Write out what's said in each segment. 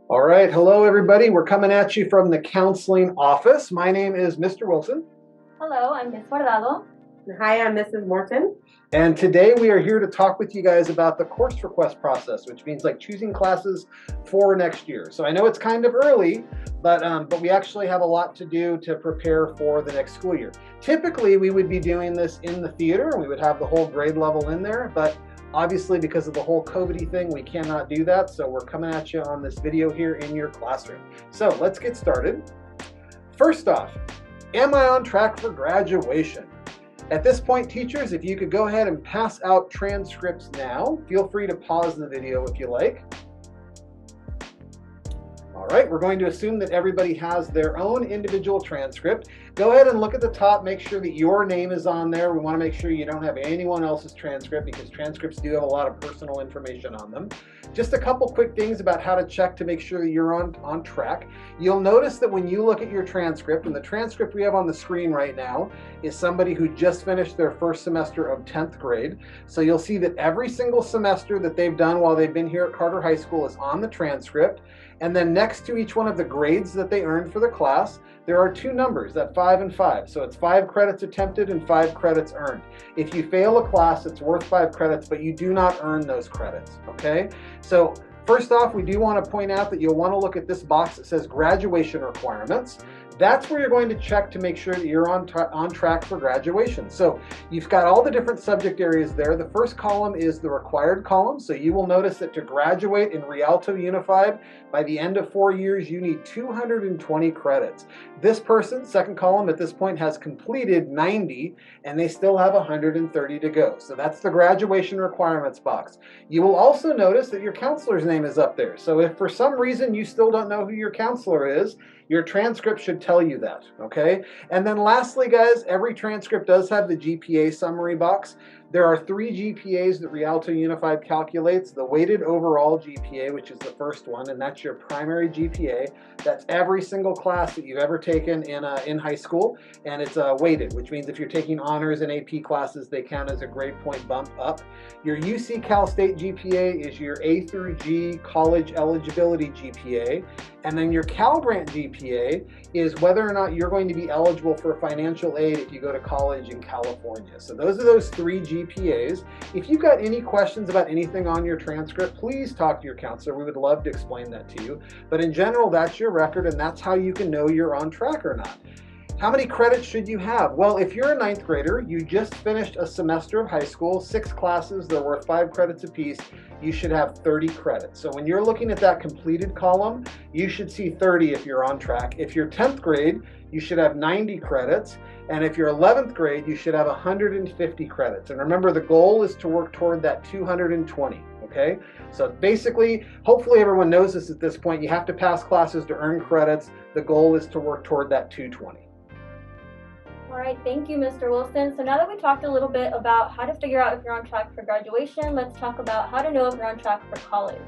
All right, hello everybody. We're coming at you from the counseling office. My name is Mr. Wilson. Hello, I'm Ms. Guardado. Hi, I'm Mrs. Morton. And today we are here to talk with you guys about the course request process, which means like choosing classes for next year. So I know it's kind of early, but we actually have a lot to do to prepare for the next school year. Typically, we would be doing this in the theater and we would have the whole grade level in there, but obviously because of the whole COVID thing, we cannot do that. So we're coming at you on this video here in your classroom. So let's get started. First off, am I on track for graduation? At this point, teachers, if you could go ahead and pass out transcripts now. Feel free to pause the video if you like. All right, we're going to assume that everybody has their own individual transcript. Go ahead and look at the top, make sure that your name is on there. We want to make sure you don't have anyone else's transcript because transcripts do have a lot of personal information on them. Just a couple quick things about how to check to make sure that you're on track. You'll notice that when you look at your transcript, and the transcript we have on the screen right now is somebody who just finished their first semester of 10th grade. So you'll see that every single semester that they've done while they've been here at Carter High School is on the transcript. And then next to each one of the grades that they earned for the class, there are two numbers, that 5 and 5. So it's 5 credits attempted and 5 credits earned. If you fail a class, it's worth 5 credits, but you do not earn those credits, okay? So first off, we do want to point out that you'll want to look at this box that says graduation requirements. That's where you're going to check to make sure that you're on track for graduation. So you've got all the different subject areas there. The first column is the required column. So you will notice that to graduate in Rialto Unified, by the end of 4 years, you need 220 credits. This person, second column at this point, has completed 90 and they still have 130 to go. So that's the graduation requirements box. You will also notice that your counselor's name is up there. So if for some reason you still don't know who your counselor is, your transcript should tell you that, okay? And then lastly, guys, every transcript does have the GPA summary box. There are 3 GPAs that Rialto Unified calculates. The weighted overall GPA, which is the first one, and that's your primary GPA. That's every single class that you've ever taken in high school, and it's weighted, which means if you're taking honors and AP classes, they count as a grade point bump up. Your UC Cal State GPA is your A through G college eligibility GPA, and then your Cal Grant GPA is whether or not you're going to be eligible for financial aid if you go to college in California. So those are those 3 GPAs. If you've got any questions about anything on your transcript, please talk to your counselor. We would love to explain that to you. But in general, that's your record, and that's how you can know you're on track or not. How many credits should you have? Well, if you're a 9th grader, you just finished a semester of high school, 6 classes, they're worth 5 credits apiece, you should have 30 credits. So when you're looking at that completed column, you should see 30 if you're on track. If you're 10th grade, you should have 90 credits. And if you're 11th grade, you should have 150 credits. And remember, the goal is to work toward that 220, okay? So basically, hopefully everyone knows this at this point. You have to pass classes to earn credits. The goal is to work toward that 220. All right, thank you, Mr. Wilson. So now that we talked a little bit about how to figure out if you're on track for graduation, let's talk about how to know if you're on track for college.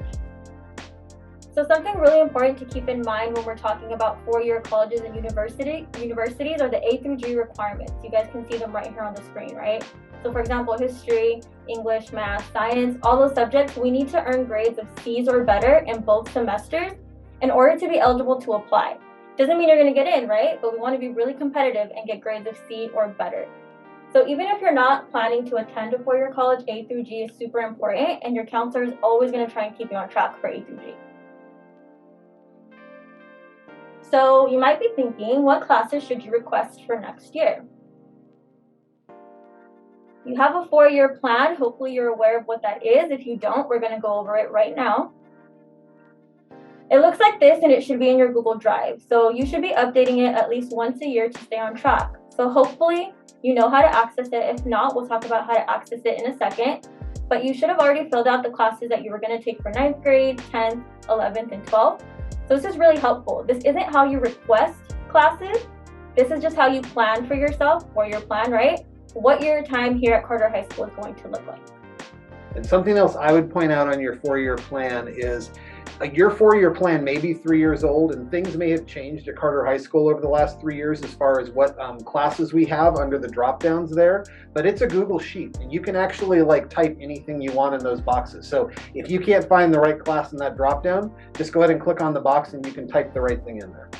So something really important to keep in mind when we're talking about 4-year colleges and universities are the A through G requirements. You guys can see them right here on the screen, right? So for example, history, English, math, science, all those subjects, we need to earn grades of C's or better in both semesters in order to be eligible to apply. Doesn't mean you're going to get in, right? But we want to be really competitive and get grades of C or better. So even if you're not planning to attend a 4-year college, A through G is super important, and your counselor is always going to try and keep you on track for A through G. So you might be thinking, what classes should you request for next year? You have a 4-year plan. Hopefully you're aware of what that is. If you don't, we're going to go over it right now. It looks like this, and it should be in your Google Drive. So you should be updating it at least once a year to stay on track. So hopefully you know how to access it. If not, we'll talk about how to access it in a second. But you should have already filled out the classes that you were going to take for 9th grade, 10th, 11th, and 12th. So this is really helpful. This isn't how you request classes. This is just how you plan for yourself, or your plan, right? What your time here at Carter High School is going to look like. And something else I would point out on your 4-year plan is Your 4-year plan may be 3 years old, and things may have changed at Carter High School over the last 3 years as far as what classes we have under the drop downs there. But it's a Google Sheet, and you can actually like type anything you want in those boxes. So if you can't find the right class in that drop down, just go ahead and click on the box and you can type the right thing in there.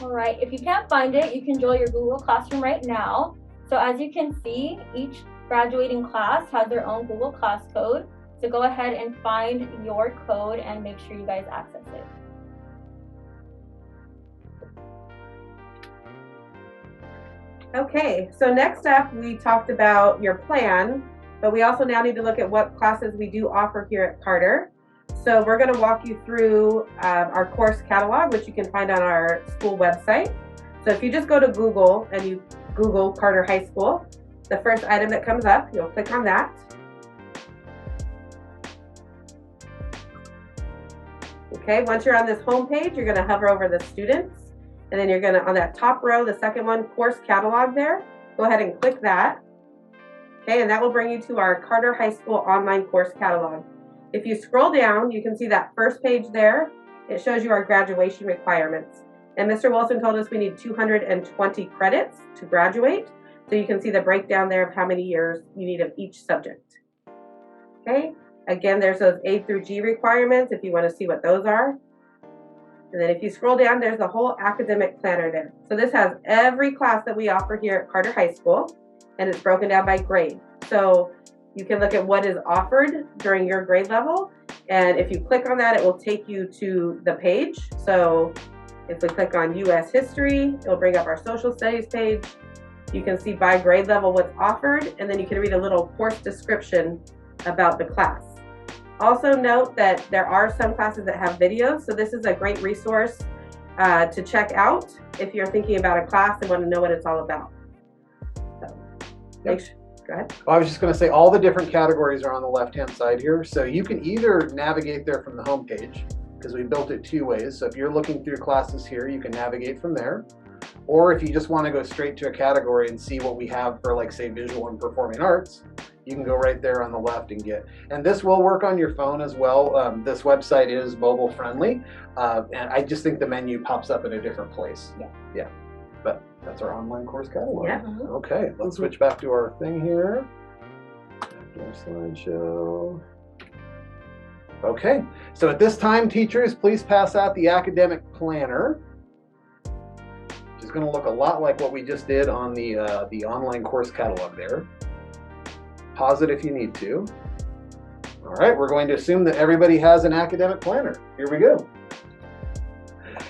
All right, if you can't find it, you can join your Google Classroom right now. So as you can see, each graduating class has their own Google Class code. So go ahead and find your code and make sure you guys access it. Okay, so next up, we talked about your plan, but we also now need to look at what classes we do offer here at Carter. So we're going to walk you through our course catalog, which you can find on our school website. So if you just go to Google and you Google Carter High School, the first item that comes up, you'll click on that. Okay, once you're on this home page, you're going to hover over the students, and then you're going to, on that top row, the second one, course catalog there, go ahead and click that. Okay, and that will bring you to our Carter High School online course catalog. If you scroll down, you can see that first page there. It shows you our graduation requirements. And Mr. Wilson told us we need 220 credits to graduate. So you can see the breakdown there of how many years you need of each subject. Okay, again, there's those A through G requirements if you want to see what those are. And then if you scroll down, there's the whole academic planner there. So this has every class that we offer here at Carter High School, and it's broken down by grade. So you can look at what is offered during your grade level, and if you click on that, it will take you to the page. So if we click on U.S. History, it will bring up our Social Studies page. You can see by grade level what's offered, and then you can read a little course description about the class. Also note that there are some classes that have videos, so this is a great resource to check out if you're thinking about a class and want to know what it's all about. So, go ahead. Well, I was just going to say all the different categories are on the left-hand side here, so you can either navigate there from the home page, because we built it 2 ways. So if you're looking through classes here, you can navigate from there. Or if you just want to go straight to a category and see what we have for, like, say, visual and performing arts, you can go right there on the left and get. And this will work on your phone as well. This website is mobile friendly, and I just think the menu pops up in a different place. Yeah. But that's our online course catalog. Yeah. Okay, let's switch back to our thing here. Back to our slideshow. Okay, so at this time, teachers, please pass out the academic planner, which is going to look a lot like what we just did on the online course catalog there. Pause it if you need to. All right, we're going to assume that everybody has an academic planner. Here we go.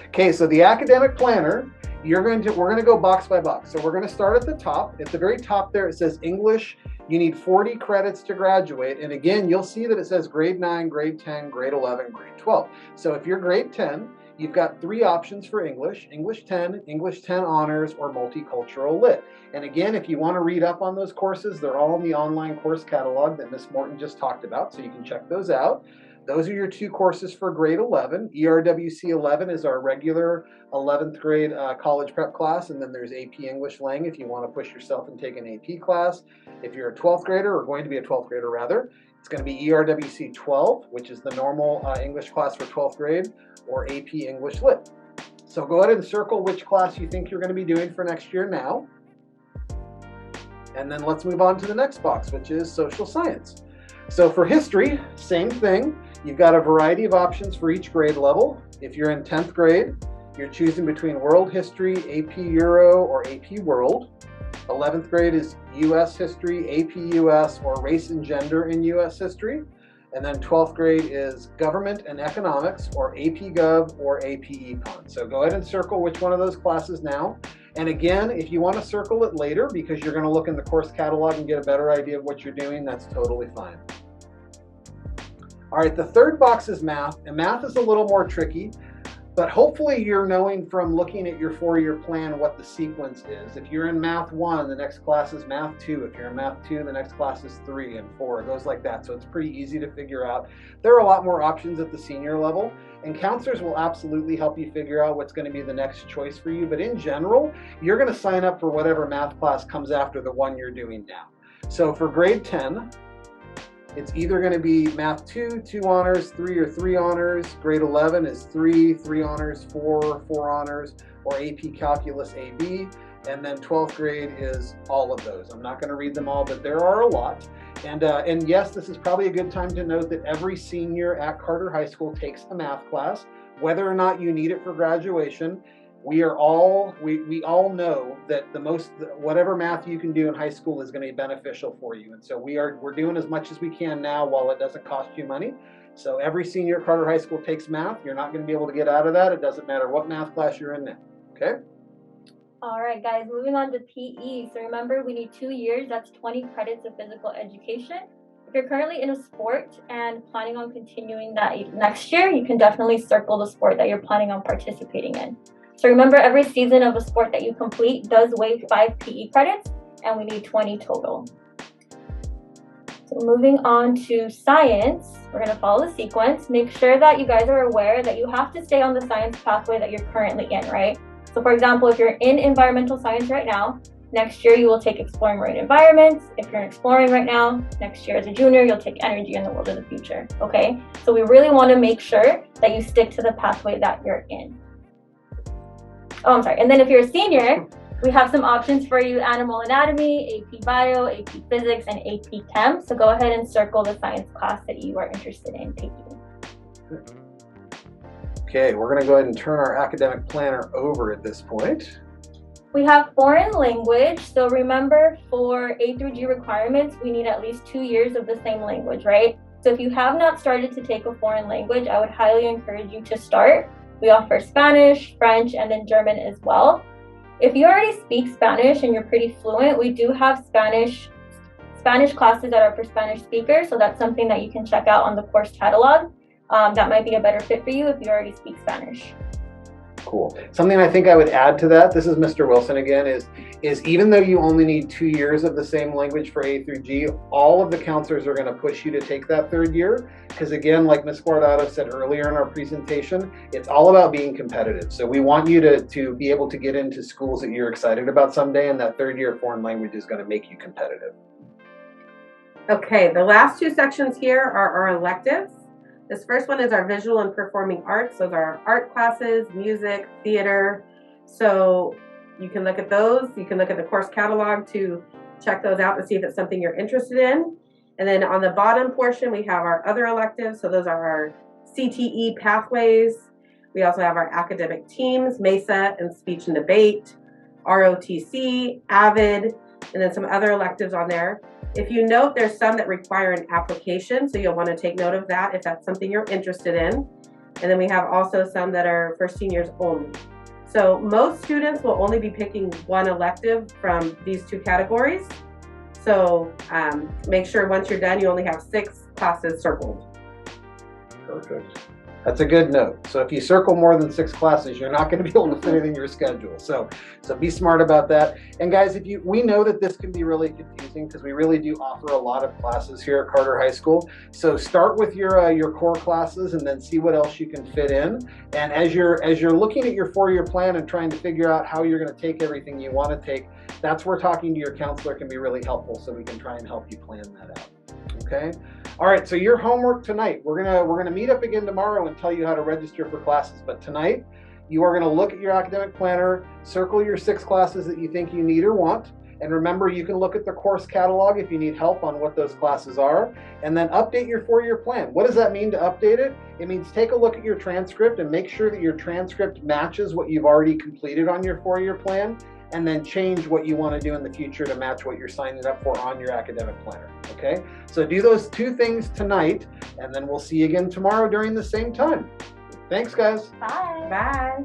Okay, so the academic planner, we're going to go box by box. So we're going to start at the top. At the very top there, it says English. You need 40 credits to graduate. And again, you'll see that it says grade 9, grade 10, grade 11, grade 12. So if you're grade 10, you've got 3 options for English: English 10, English 10 Honors, or Multicultural Lit. And again, if you want to read up on those courses, they're all in the online course catalog that Ms. Morton just talked about, so you can check those out. Those are your 2 courses for grade 11. ERWC 11 is our regular 11th grade college prep class, and then there's AP English Lang if you want to push yourself and take an AP class. If you're a 12th grader, or going to be a 12th grader rather, it's going to be ERWC 12, which is the normal English class for 12th grade, or AP English Lit. So go ahead and circle which class you think you're going to be doing for next year now. And then let's move on to the next box, which is social science. So for history, same thing. You've got a variety of options for each grade level. If you're in 10th grade, you're choosing between World History, AP Euro, or AP World. 11th grade is US History, AP US, or Race and Gender in US History. And then 12th grade is Government and Economics, or AP Gov, or AP Econ. So go ahead and circle which one of those classes now. And again, if you want to circle it later because you're going to look in the course catalog and get a better idea of what you're doing, that's totally fine. All right, the third box is math, and math is a little more tricky, but hopefully you're knowing from looking at your 4-year plan what the sequence is. If you're in Math 1, the next class is Math 2. If you're in Math 2, the next class is 3 and 4. It goes like that, so it's pretty easy to figure out. There are a lot more options at the senior level, and counselors will absolutely help you figure out what's going to be the next choice for you, but in general, you're going to sign up for whatever math class comes after the one you're doing now. So for grade 10, it's either going to be Math 2, 2 honors, 3 or 3 honors. Grade 11 is 3, 3 honors, 4, 4 honors, or AP Calculus AB. And then 12th grade is all of those. I'm not going to read them all, but there are a lot. And yes, this is probably a good time to note that every senior at Carter High School takes a math class, whether or not you need it for graduation. We all know that whatever math you can do in high school is going to be beneficial for you. And so we're doing as much as we can now while it doesn't cost you money. So every senior at Carter High School takes math. You're not going to be able to get out of that. It doesn't matter what math class you're in now. Okay? All right, guys, moving on to PE. So remember, we need 2 years. That's 20 credits of physical education. If you're currently in a sport and planning on continuing that next year, you can definitely circle the sport that you're planning on participating in. So remember, every season of a sport that you complete does weigh 5 PE credits, and we need 20 total. So moving on to science, we're going to follow the sequence. Make sure that you guys are aware that you have to stay on the science pathway that you're currently in, right? So for example, if you're in environmental science right now, next year you will take exploring marine environments. If you're in exploring right now, next year as a junior, you'll take energy in the world of the future, okay? So we really want to make sure that you stick to the pathway that you're in. Oh, I'm sorry. And then if you're a senior, we have some options for you: animal anatomy, AP bio, AP physics, and AP chem. So go ahead and circle the science class that you are interested in taking. Okay, we're going to go ahead and turn our academic planner over at this point. We have foreign language. So remember, for A through G requirements, we need at least 2 years of the same language, right? So if you have not started to take a foreign language, I would highly encourage you to start. We offer Spanish, French, and then German as well. If you already speak Spanish and you're pretty fluent, we do have Spanish classes that are for Spanish speakers. So that's something that you can check out on the course catalog. That might be a better fit for you if you already speak Spanish. Cool. Something I think I would add to that, this is Mr. Wilson again, is even though you only need 2 years of the same language for A through G, all of the counselors are going to push you to take that 3rd year. Because again, like Ms. Guardado said earlier in our presentation, it's all about being competitive. So we want you to be able to get into schools that you're excited about someday, and that 3rd year foreign language is going to make you competitive. Okay, the last 2 sections here are our electives. This first one is our visual and performing arts. Those are our art classes, music, theater. So you can look at those. You can look at the course catalog to check those out to see if it's something you're interested in. And then on the bottom portion, we have our other electives. So those are our CTE pathways. We also have our academic teams, MESA and speech and debate, ROTC, AVID, and then some other electives on there. If you note, there's some that require an application, so you'll want to take note of that if that's something you're interested in. And then we have also some that are for seniors only. So most students will only be picking one elective from these 2 categories. So make sure once you're done, you only have 6 classes circled. Perfect. That's a good note. So if you circle more than 6 classes, you're not going to be able to fit it in your schedule. So be smart about that. And guys, we know that this can be really confusing because we really do offer a lot of classes here at Carter High School. So start with your core classes and then see what else you can fit in. And as you're looking at your 4-year plan and trying to figure out how you're going to take everything you want to take, that's where talking to your counselor can be really helpful, so we can try and help you plan that out. Okay. All right. So your homework tonight, we're gonna meet up again tomorrow and tell you how to register for classes. But tonight, you are going to look at your academic planner, circle your 6 classes that you think you need or want, and remember, you can look at the course catalog if you need help on what those classes are, and then update your 4-year plan. What does that mean to update it? It means take a look at your transcript and make sure that your transcript matches what you've already completed on your 4-year plan, and then change what you want to do in the future to match what you're signing up for on your academic planner, okay? So do those 2 things tonight, and then we'll see you again tomorrow during the same time. Thanks, guys. Bye. Bye.